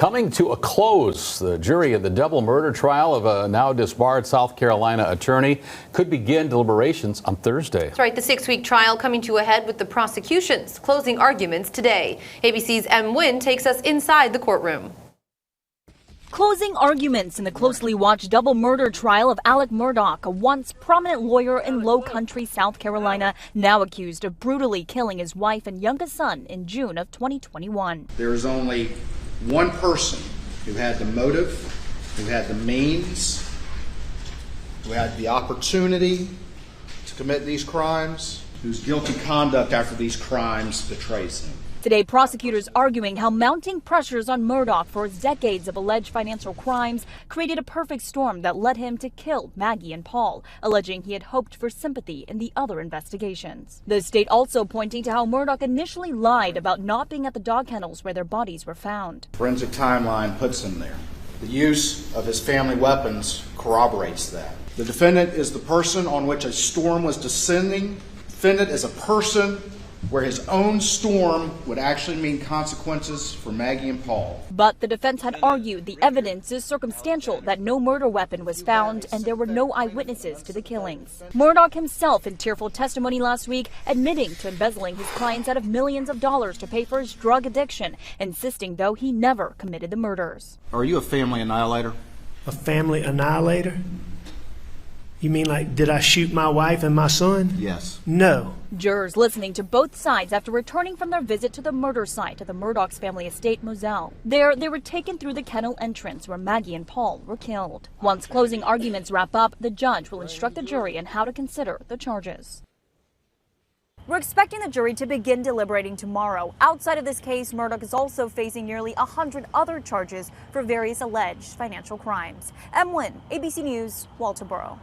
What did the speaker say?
Coming to a close, the jury in the double murder trial of a now disbarred South Carolina attorney could begin deliberations on Thursday. That's right, the 6-week trial coming to a head with the prosecution's closing arguments today. ABC's M. Nguyen takes us inside the courtroom. Closing arguments in the closely watched double murder trial of Alec Murdaugh, a once prominent lawyer in Low Country, South Carolina, now accused of brutally killing his wife and youngest son in June of 2021. There is only one person who had the motive, who had the means, who had the opportunity to commit these crimes, whose guilty conduct after these crimes betrays him. Today, prosecutors arguing how mounting pressures on Murdaugh for his decades of alleged financial crimes created a perfect storm that led him to kill Maggie and Paul, alleging he had hoped for sympathy in the other investigations. The state also pointing to how Murdaugh initially lied about not being at the dog kennels where their bodies were found. Forensic timeline puts him there. The use of his family weapons corroborates that. The defendant is the person on which a storm was descending. The defendant is a person where his own storm would actually mean consequences for Maggie and Paul. But the defense had argued the evidence is circumstantial, that no murder weapon was found and there were no eyewitnesses to the killings. Murdaugh himself in tearful testimony last week admitting to embezzling his clients out of millions of dollars to pay for his drug addiction, insisting though he never committed the murders. Are you a family annihilator? A family annihilator? You mean like, did I shoot my wife and my son? Yes. No. Jurors listening to both sides after returning from their visit to the murder site at the Murdaugh's family estate, Moselle. There, they were taken through the kennel entrance where Maggie and Paul were killed. Once closing arguments wrap up, the judge will instruct the jury on how to consider the charges. We're expecting the jury to begin deliberating tomorrow. Outside of this case, Murdaugh is also facing nearly 100 other charges for various alleged financial crimes. M. Nguyen, ABC News, Walterboro.